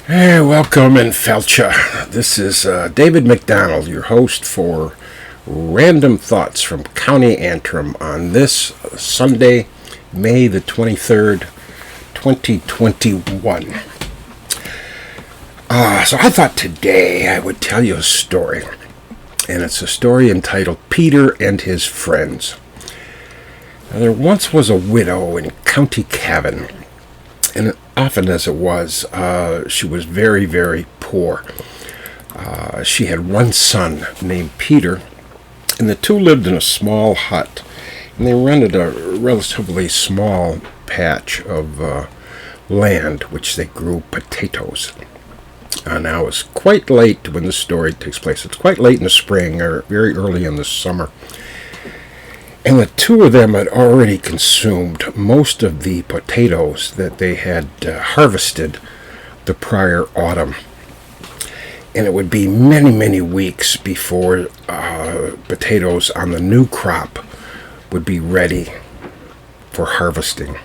Hey, welcome and Felcha. This is David McDonnell, your host for Random Thoughts from County Antrim on this Sunday, May the 23rd, 2021. So I thought today I would tell you a story, and it's a story entitled Peadar and His Friends. Now, there once was a widow in County Cavan, and often as it was, she was very, very poor. She had one son named Peadar, and the two lived in a small hut, and they rented a relatively small patch of land which they grew potatoes. Now it's quite late when the story takes place. It's quite late in the spring or very early in the summer. And the two of them had already consumed most of the potatoes that they had harvested the prior autumn. And it would be many, many weeks before potatoes on the new crop would be ready for harvesting.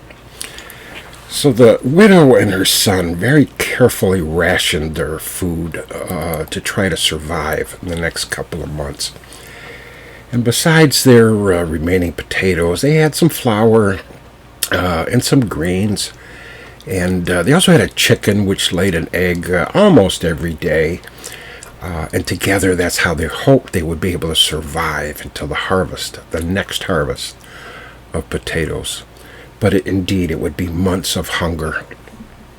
So the widow and her son very carefully rationed their food to try to survive in the next couple of months. And besides their remaining potatoes, they had some flour and some grains. And they also had a chicken which laid an egg almost every day. And together, that's how they hoped they would be able to survive until the next harvest of potatoes. But indeed, it would be months of hunger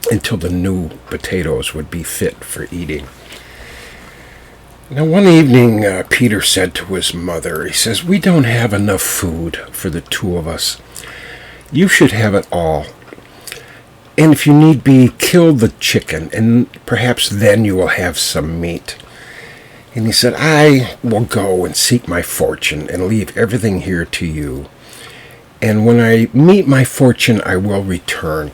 until the new potatoes would be fit for eating. Now, one evening, Peadar said to his mother, he says, "We don't have enough food for the two of us. You should have it all. And if you need be, kill the chicken, and perhaps then you will have some meat." And he said, "I will go and seek my fortune and leave everything here to you. And when I meet my fortune, I will return.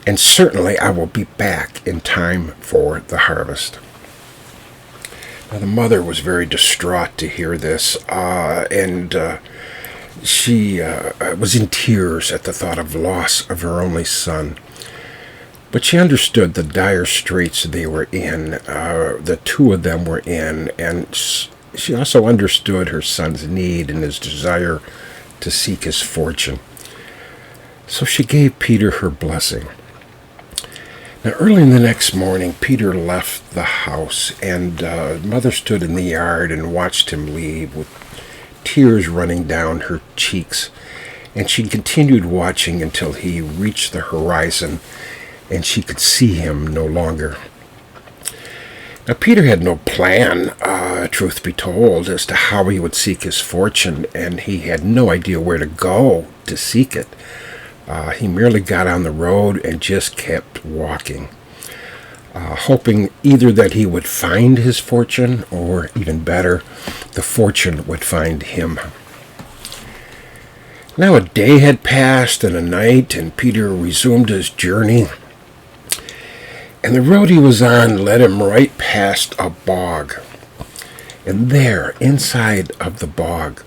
And certainly I will be back in time for the harvest." Now, the mother was very distraught to hear this, and she was in tears at the thought of loss of her only son. But she understood the dire straits they were in, the two of them were in, and she also understood her son's need and his desire to seek his fortune. So she gave Peadar her blessing. Now, early the next morning, Peadar left the house, and mother stood in the yard and watched him leave with tears running down her cheeks. And she continued watching until he reached the horizon, and she could see him no longer. Now, Peadar had no plan, truth be told, as to how he would seek his fortune, and he had no idea where to go to seek it. He merely got on the road and just kept walking, hoping either that he would find his fortune, or even better, the fortune would find him. Now a day had passed and a night, and Peadar resumed his journey. And the road he was on led him right past a bog. And there, inside of the bog,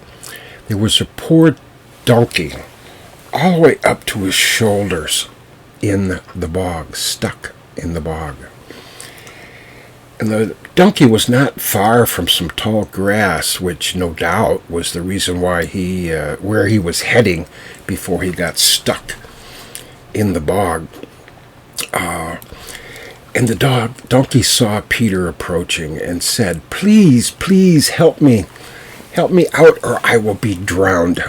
there was a poor donkey, all the way up to his shoulders in the bog, stuck in the bog. And the donkey was not far from some tall grass, which no doubt was the reason why where he was heading before he got stuck in the bog. And the donkey saw Peadar approaching and said, "Please, please help me. Help me out or I will be drowned."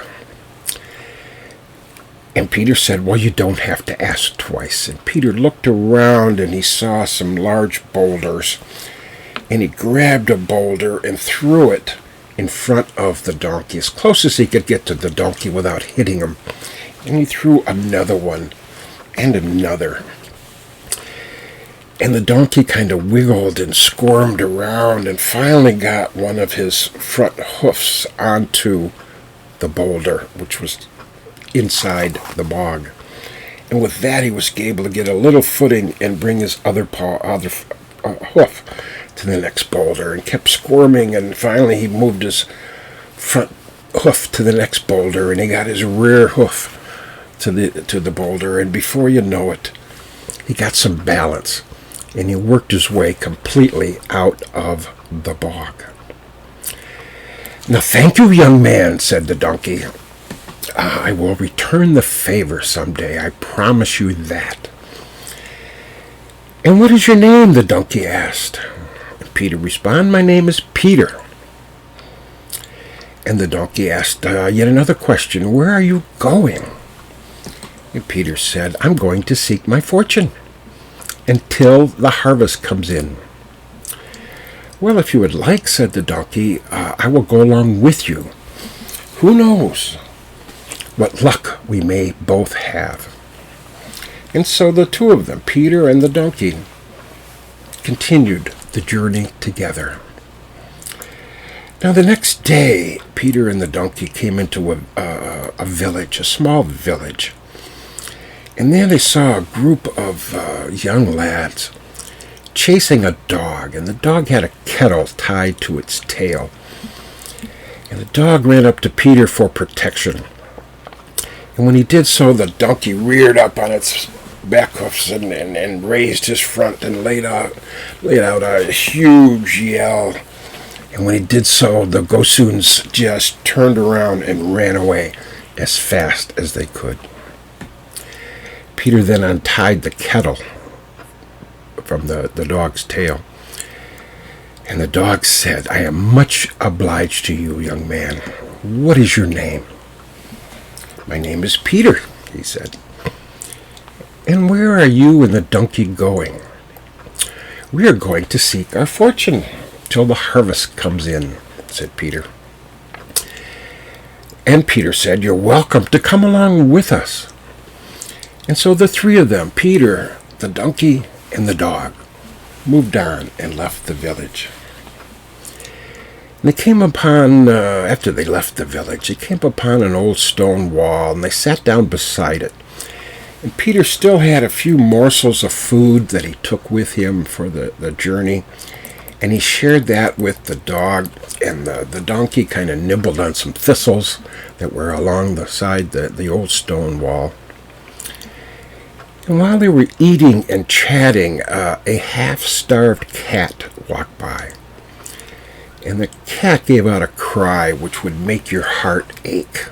And Peadar said, "Well, you don't have to ask twice." And Peadar looked around and he saw some large boulders. And he grabbed a boulder and threw it in front of the donkey, as close as he could get to the donkey without hitting him. And he threw another one and another. And the donkey kind of wiggled and squirmed around and finally got one of his front hoofs onto the boulder, which was inside the bog. And with that, he was able to get a little footing and bring his other hoof to the next boulder, and kept squirming, and finally he moved his front hoof to the next boulder, and he got his rear hoof to the boulder, and before you know it, he got some balance, and he worked his way completely out of the bog. "Now thank you, young man," said the donkey. "I will return the favor someday, I promise you that." "And what is your name?" the donkey asked. And Peter responded, "My name is Peter." And the donkey asked yet another question, "Where are you going?" And Peter said, "I'm going to seek my fortune until the harvest comes in." "Well, if you would like," said the donkey, "I will go along with you. Who knows what luck we may both have." And so the two of them, Peter and the donkey, continued the journey together. Now the next day, Peter and the donkey came into a village, a small village. And there they saw a group of young lads chasing a dog. And the dog had a kettle tied to its tail. And the dog ran up to Peter for protection. And when he did so, the donkey reared up on its back hoofs and raised his front and laid out a huge yell. And when he did so, the Gosuns just turned around and ran away as fast as they could. Peter then untied the kettle from the dog's tail. And the dog said, "I am much obliged to you, young man. What is your name?" "My name is Peter," he said. "And where are you and the donkey going?" "We are going to seek our fortune till the harvest comes in," said Peter. And Peter said, "You're welcome to come along with us." And so the three of them, Peter, the donkey, and the dog, moved on and left the village. And they came upon, after they left the village, they came upon an old stone wall, and they sat down beside it. And Peter still had a few morsels of food that he took with him for the journey, and he shared that with the dog, and the donkey kind of nibbled on some thistles that were along the side, the old stone wall. And while they were eating and chatting, a half-starved cat walked by. And the cat gave out a cry which would make your heart ache.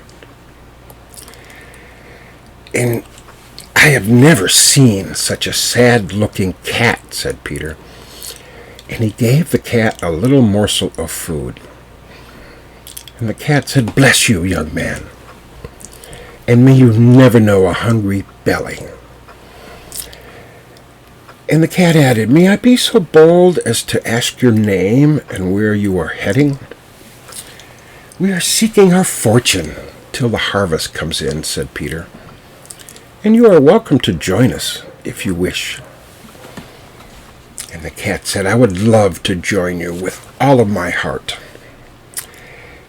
"And I have never seen such a sad-looking cat," said Peter. And he gave the cat a little morsel of food. And the cat said, "Bless you, young man, and may you never know a hungry belly." And the cat added, "May I be so bold as to ask your name and where you are heading?" "We are seeking our fortune till the harvest comes in," said Peter. "And you are welcome to join us if you wish." And the cat said, "I would love to join you with all of my heart."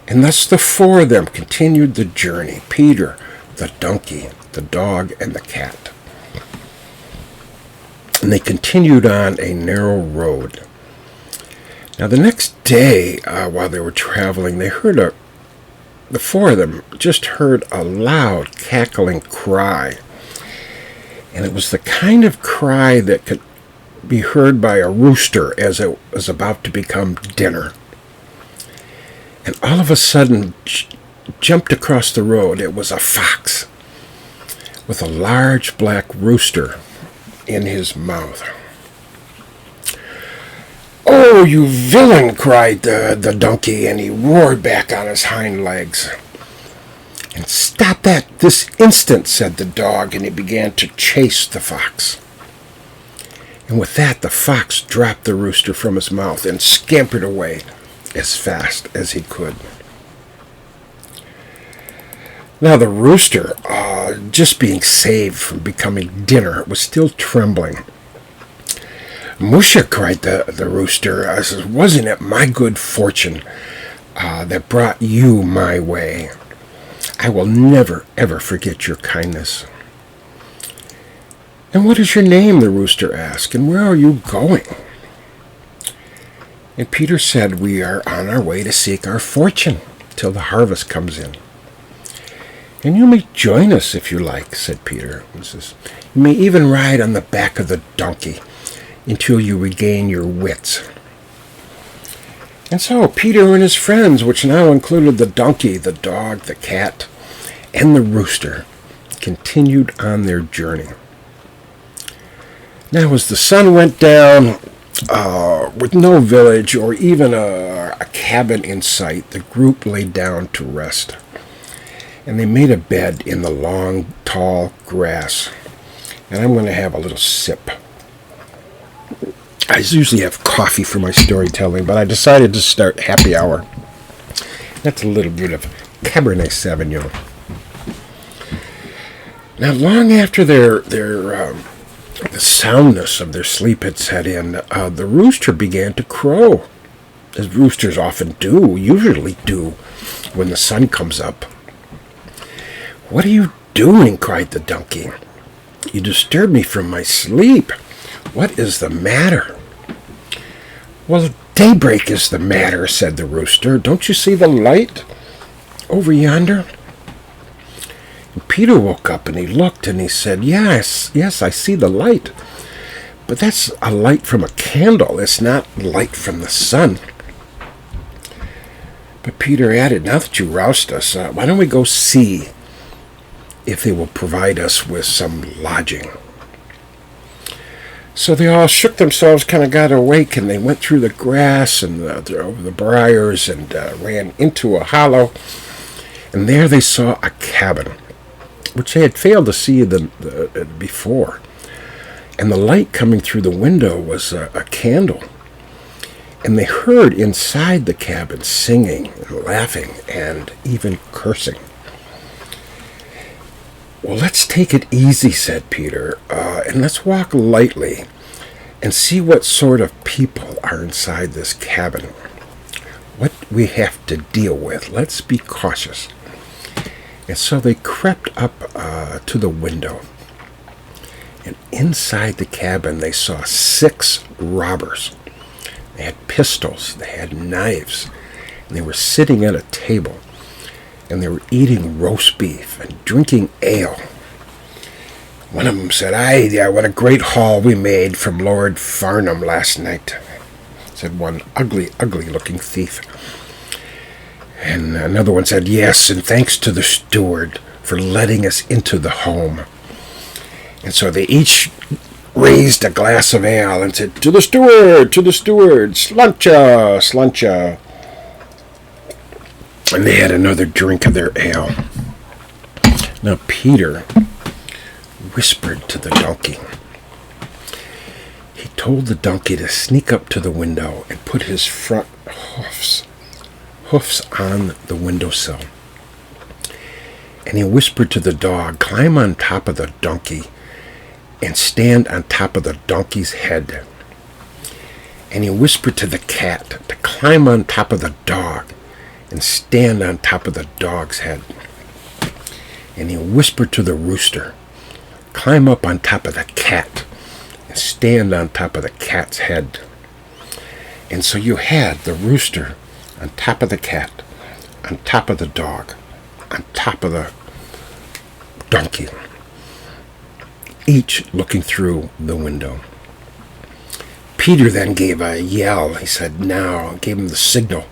And thus the four of them continued the journey, Peter, the donkey, the dog, and the cat. And they continued on a narrow road. Now the next day, while they were traveling, they heard the four of them just heard a loud cackling cry. And it was the kind of cry that could be heard by a rooster as it was about to become dinner. And all of a sudden, jumped across the road, it was a fox with a large black rooster in his mouth. "Oh, you villain!" cried the donkey, and he roared back on his hind legs. "And stop that this instant," said the dog, and he began to chase the fox. And with that, the fox dropped the rooster from his mouth and scampered away as fast as he could. Now the rooster, just being saved from becoming dinner, was still trembling. "Musha," cried the rooster, "wasn't it my good fortune that brought you my way? I will never, ever forget your kindness." "And what is your name?" the rooster asked, "and where are you going?" And Peter said, "We are on our way to seek our fortune till the harvest comes in." "And you may join us if you like," said Peter. He says, "You may even ride on the back of the donkey. until you regain your wits. And so Peter and his friends, which now included the donkey, the dog, the cat, and the rooster, continued on their journey. Now as the sun went down, with no village or even a cabin in sight, the group lay down to rest. And they made a bed in the long, tall grass. And I'm going to have a little sip. I usually have coffee for my storytelling, but I decided to start happy hour. That's a little bit of Cabernet Sauvignon. Now, long after the soundness of their sleep had set in, the rooster began to crow, as roosters usually do, when the sun comes up. "What are you doing?" cried the donkey. "You disturbed me from my sleep. What is the matter?" "Well, daybreak is the matter," said the rooster. "Don't you see the light over yonder?" And Peter woke up and he looked and he said, yes, I see the light. But that's a light from a candle. It's not light from the sun." But Peter added, "Now that you roused us, why don't we go see if they will provide us with some lodging?" So they all shook themselves, kind of got awake, and they went through the grass and over the briars and ran into a hollow. And there they saw a cabin, which they had failed to see before. And the light coming through the window was a candle. And they heard inside the cabin singing and laughing and even cursing. "Well, let's take it easy," said Peter, "and let's walk lightly and see what sort of people are inside this cabin. What we have to deal with. Let's be cautious." And so they crept up to the window. And inside the cabin they saw 6 robbers. They had pistols, they had knives, and they were sitting at a table. And they were eating roast beef and drinking ale. One of them said, "Aye, what a great haul we made from Lord Farnham last night," said one ugly-looking thief. And another one said, "Yes, and thanks to the steward for letting us into the home." And so they each raised a glass of ale and said, to the steward, sluncha, sluncha." And they had another drink of their ale. Now Peter whispered to the donkey. He told the donkey to sneak up to the window and put his front hoofs on the windowsill. And he whispered to the dog, "Climb on top of the donkey and stand on top of the donkey's head." And he whispered to the cat to climb on top of the dog and stand on top of the dog's head. And he whispered to the rooster, "Climb up on top of the cat and stand on top of the cat's head." And so you had the rooster on top of the cat, on top of the dog, on top of the donkey, each looking through the window. Peter then gave a yell. He said, gave him the signal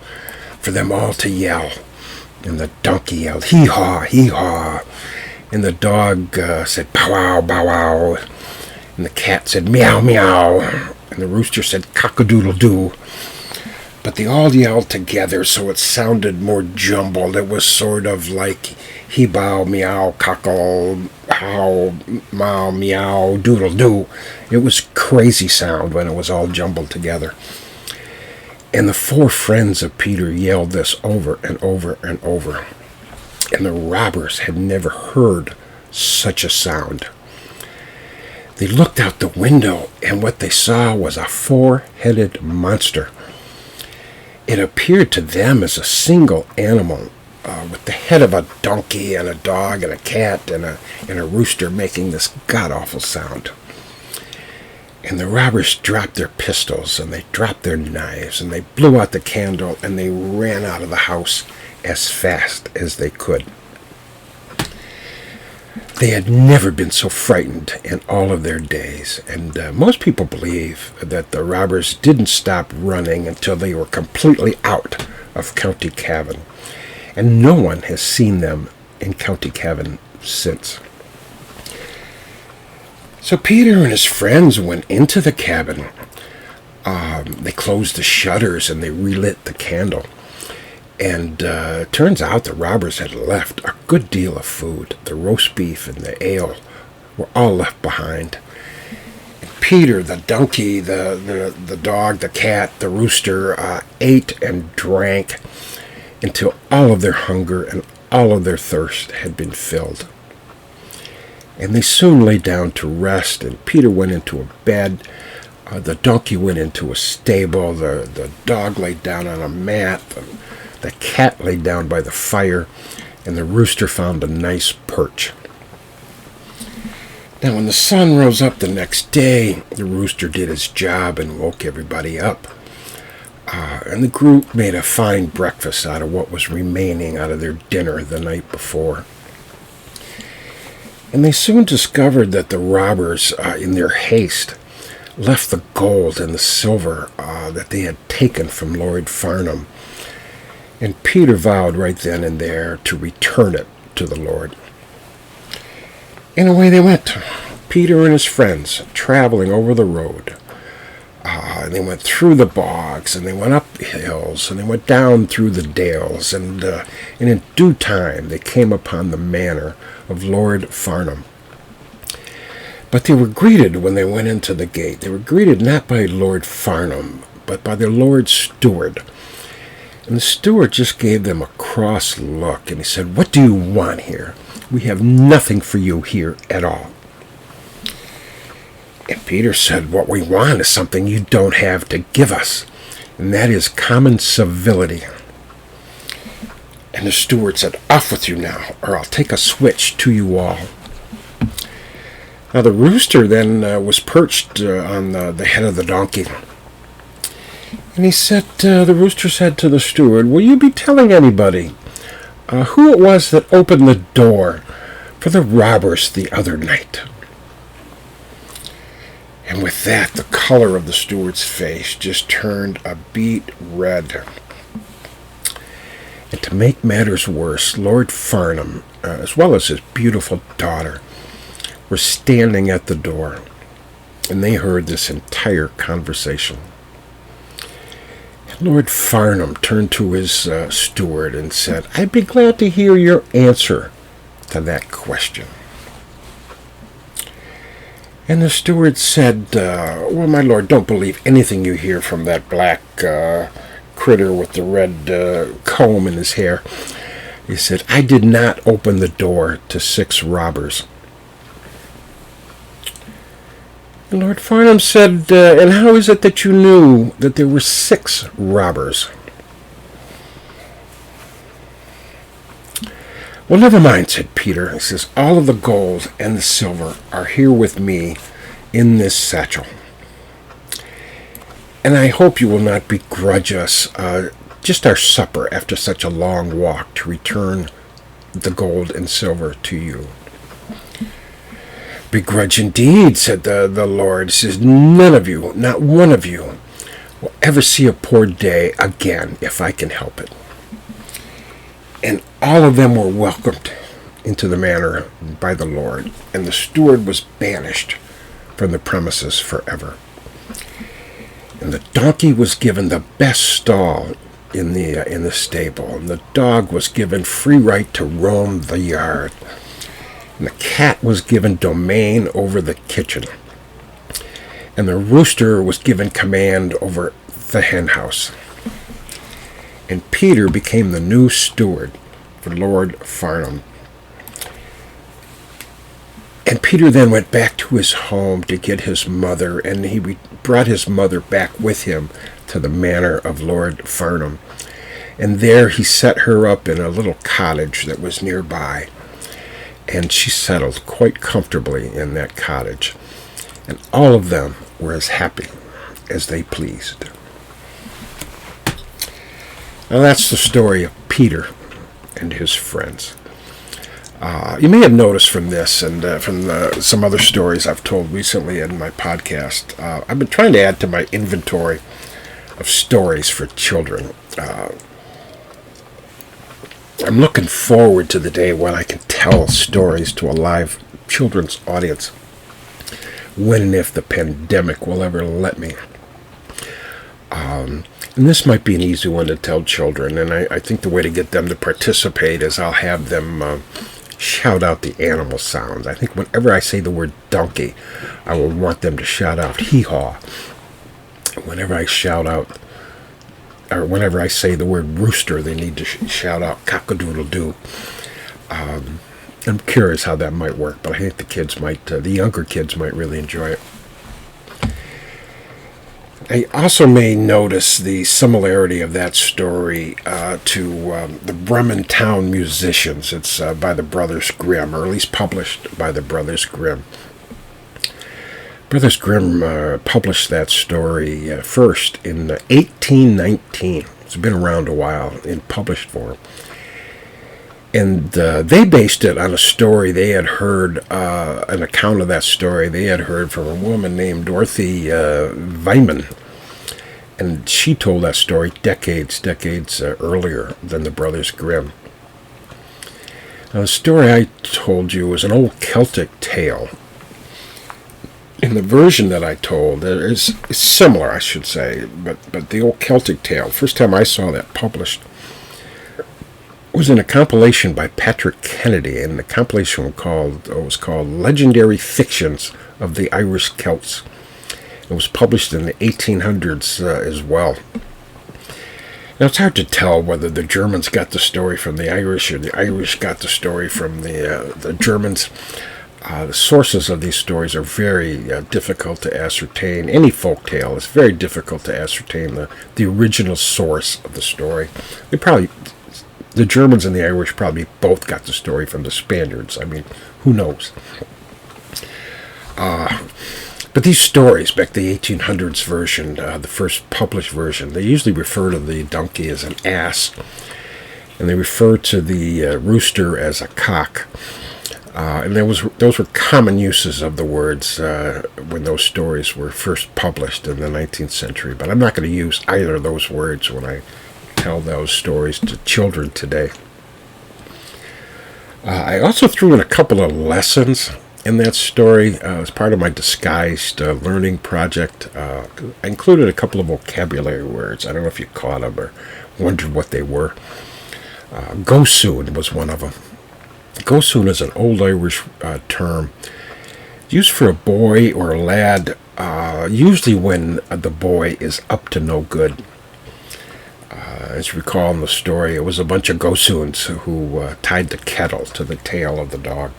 for them all to yell. And the donkey yelled, "Hee-haw, hee-haw." And the dog said, "Bow wow, bow wow." And the cat said, "Meow, meow." And the rooster said, "Cock-a-doodle-doo." But they all yelled together, so it sounded more jumbled. It was sort of like he-bow, meow, cockle, how, mow, meow, doodle-doo. It was crazy sound when it was all jumbled together. And the 4 friends of Peter yelled this over and over and over. And the robbers had never heard such a sound. They looked out the window, and what they saw was a 4-headed monster. It appeared to them as a single animal, with the head of a donkey and a dog and a cat and a rooster making this god-awful sound. And the robbers dropped their pistols, and they dropped their knives, and they blew out the candle, and they ran out of the house as fast as they could. They had never been so frightened in all of their days, and most people believe that the robbers didn't stop running until they were completely out of County Cavan, and no one has seen them in County Cavan since. So Peter and his friends went into the cabin. They closed the shutters and they relit the candle. And turns out the robbers had left a good deal of food. The roast beef and the ale were all left behind. And Peter, the donkey, the dog, the cat, the rooster ate and drank until all of their hunger and all of their thirst had been filled. And they soon lay down to rest, and Peter went into a bed. The donkey went into a stable. The dog laid down on a mat. The cat lay down by the fire, and the rooster found a nice perch. Now, when the sun rose up the next day, the rooster did his job and woke everybody up. And the group made a fine breakfast out of what was remaining out of their dinner the night before. And they soon discovered that the robbers, in their haste, left the gold and the silver that they had taken from Lord Farnham. And Peter vowed right then and there to return it to the Lord. And away they went, Peter and his friends, traveling over the road. And they went through the bogs, and they went up the hills, and they went down through the dales, and in due time they came upon the manor of Lord Farnham. But they were greeted when they went into the gate. They were greeted not by Lord Farnham, but by their Lord Steward. And the steward just gave them a cross look, and he said, "What do you want here? We have nothing for you here at all." And Peter said, "What we want is something you don't have to give us, and that is common civility." And the steward said, "Off with you now, or I'll take a switch to you all." Now the rooster then was perched on the head of the donkey. And the rooster said to the steward, "Will you be telling anybody who it was that opened the door for the robbers the other night?" And with that, the color of the steward's face just turned a beet red. And to make matters worse, Lord Farnham, as well as his beautiful daughter, were standing at the door, and they heard this entire conversation. And Lord Farnham turned to his steward and said, "I'd be glad to hear your answer to that question." And the steward said, "Well, my lord, don't believe anything you hear from that black critter with the red comb in his hair." He said, "I did not open the door to 6 robbers." And Lord Farnham said, "And how is it that you knew that there were 6 robbers?" "Well, never mind," said Peter. He says, "all of the gold and the silver are here with me in this satchel. And I hope you will not begrudge us just our supper after such a long walk to return the gold and silver to you." "Begrudge indeed," said the Lord. He says, "none of you, not one of you, will ever see a poor day again if I can help it." And all of them were welcomed into the manor by the Lord, and the steward was banished from the premises forever. And the donkey was given the best stall in the stable, and the dog was given free right to roam the yard, and the cat was given domain over the kitchen, and the rooster was given command over the hen house. And Peter became the new steward for Lord Farnham. And Peter then went back to his home to get his mother, and he brought his mother back with him to the manor of Lord Farnham. And there he set her up in a little cottage that was nearby, and she settled quite comfortably in that cottage. And all of them were as happy as they pleased. Now that's the story of Peter and his friends. You may have noticed from this and from some other stories I've told recently in my podcast, I've been trying to add to my inventory of stories for children. I'm looking forward to the day when I can tell stories to a live children's audience, when and if the pandemic will ever let me. And this might be an easy one to tell children, and I think the way to get them to participate is I'll have them shout out the animal sounds. I think whenever I say the word donkey, I will want them to shout out hee-haw. Whenever I say the word rooster, they need to shout out cock-a-doodle-doo. I'm curious how that might work, but I think the younger kids might really enjoy it. I also may notice the similarity of that story to the Bremen Town Musicians. It's by the Brothers Grimm, or at least published by the Brothers Grimm. Brothers Grimm published that story first in 1819. It's been around a while in published form. And they based it on a story they had heard, an account of that story they had heard from a woman named Dorothy Weiman. And she told that story decades earlier than the Brothers Grimm. Now, the story I told you was an old Celtic tale. In the version that I told, it's similar, I should say, but the old Celtic tale, first time I saw that published, was in a compilation by Patrick Kennedy, and the compilation was called Legendary Fictions of the Irish Celts. It was published in the 1800s as well. Now, it's hard to tell whether the Germans got the story from the Irish or the Irish got the story from the Germans. The sources of these stories are very difficult to ascertain. Any folk tale is very difficult to ascertain the original source of the story. The Germans and the Irish probably both got the story from the Spaniards. I mean, who knows? But these stories, back to the 1800s version, the first published version, they usually refer to the donkey as an ass, and they refer to the rooster as a cock. And those were common uses of the words when those stories were first published in the 19th century. But I'm not going to use either of those words when I tell those stories to children today. I also threw in a couple of lessons in that story as part of my disguised learning project. I included a couple of vocabulary words. I don't know if you caught them or wondered what they were. Go soon was one of them. Go soon is an old Irish term used for a boy or a lad, usually when the boy is up to no good. As you recall in the story, it was a bunch of go-soons who tied the kettle to the tail of the dog.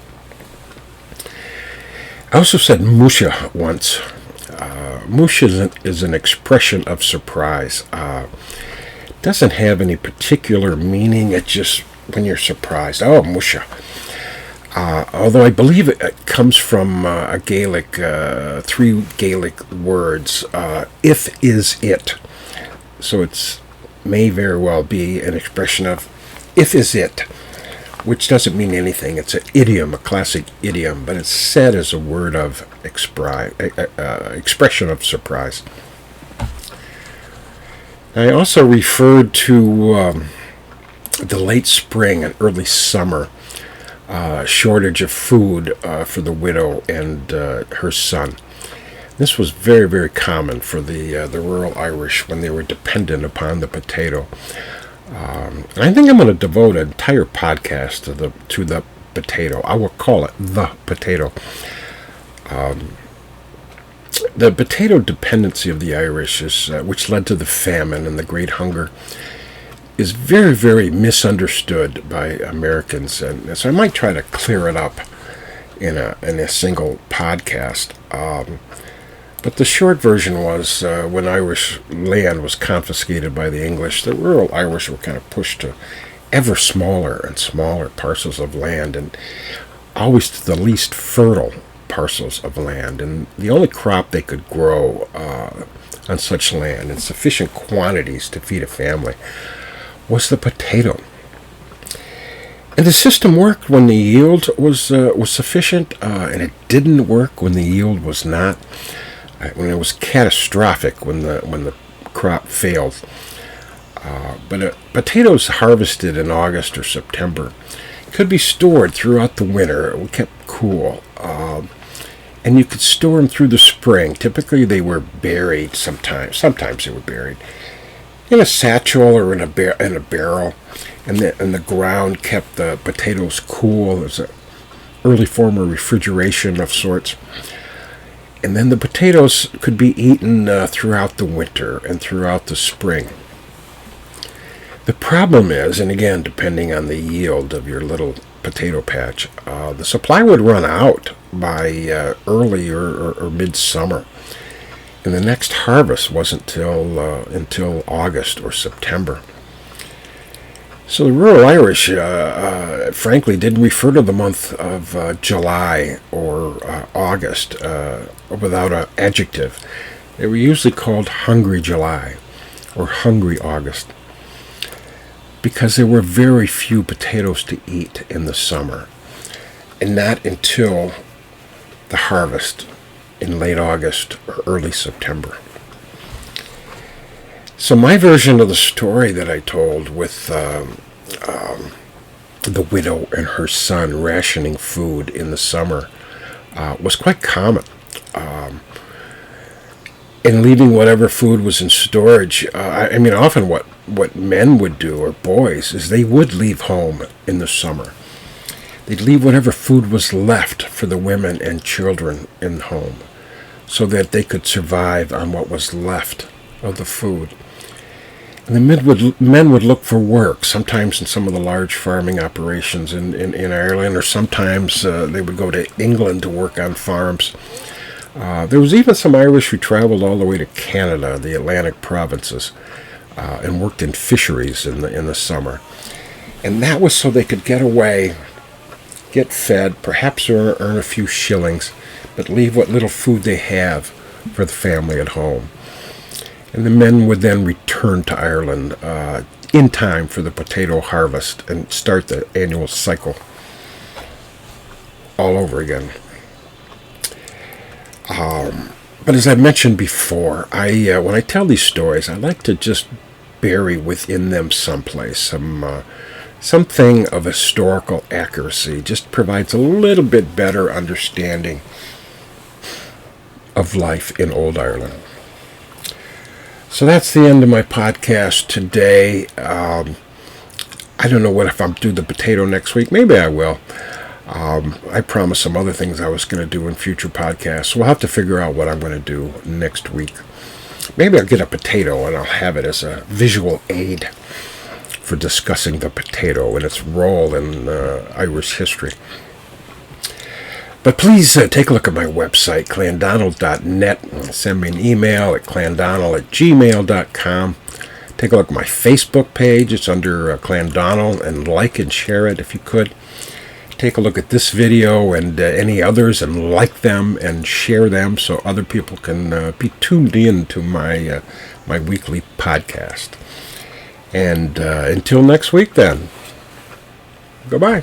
I also said musha once. Musha is an expression of surprise. It doesn't have any particular meaning. It's just when you're surprised. Oh, musha. Although I believe it comes from a Gaelic, three Gaelic words. If is it. So it's may very well be an expression of if is it, which doesn't mean anything. It's an idiom, a classic idiom, but it's said as a word of expression of surprise. I also referred to the late spring and early summer shortage of food for the widow and her son. This was very, very common for the rural Irish when they were dependent upon the potato. And I think I'm going to devote an entire podcast to the potato. I will call it the potato. The potato dependency of the Irish, which led to the famine and the Great Hunger, is very, very misunderstood by Americans, and so I might try to clear it up in a single podcast. But the short version was when Irish land was confiscated by the English, the rural Irish were kind of pushed to ever smaller and smaller parcels of land, and always to the least fertile parcels of land. And the only crop they could grow on such land in sufficient quantities to feed a family was the potato. And the system worked when the yield was sufficient, and it didn't work when the yield was not. When it was catastrophic, when the crop failed. But potatoes harvested in August or September could be stored throughout the winter. It kept cool. And you could store them through the spring. Typically they were buried sometimes. Sometimes they were buried in a satchel or in a barrel. And the ground kept the potatoes cool. It was an early form of refrigeration of sorts. And then the potatoes could be eaten throughout the winter and throughout the spring. The problem is, and again, depending on the yield of your little potato patch, the supply would run out by early or midsummer. And the next harvest wasn't until August or September. So the rural Irish, frankly, didn't refer to the month of July or August without an adjective. They were usually called Hungry July or Hungry August because there were very few potatoes to eat in the summer, and not until the harvest in late August or early September. So my version of the story that I told with the widow and her son rationing food in the summer was quite common. And leaving whatever food was in storage, often what men would do, or boys, is they would leave home in the summer. They'd leave whatever food was left for the women and children in home so that they could survive on what was left of the food. And the men would look for work, sometimes in some of the large farming operations in Ireland, or sometimes they would go to England to work on farms. There was even some Irish who traveled all the way to Canada, the Atlantic provinces, and worked in fisheries in the summer. And that was so they could get away, get fed, perhaps earn a few shillings, but leave what little food they have for the family at home. And the men would then return to Ireland in time for the potato harvest and start the annual cycle all over again. But as I mentioned before, when I tell these stories, I like to just bury within them someplace something of historical accuracy. Just provides a little bit better understanding of life in old Ireland. So that's the end of my podcast today. I don't know if I'll do the potato next week. Maybe I will. I promised some other things I was going to do in future podcasts. We'll have to figure out what I'm going to do next week. Maybe I'll get a potato and I'll have it as a visual aid for discussing the potato and its role in Irish history. But please take a look at my website, clandonald.net. Send me an email at clandonald@gmail.com. Take a look at my Facebook page. It's under Clandonald, and like and share it if you could. Take a look at this video and any others and like them and share them so other people can be tuned in to my weekly podcast. And until next week then, goodbye.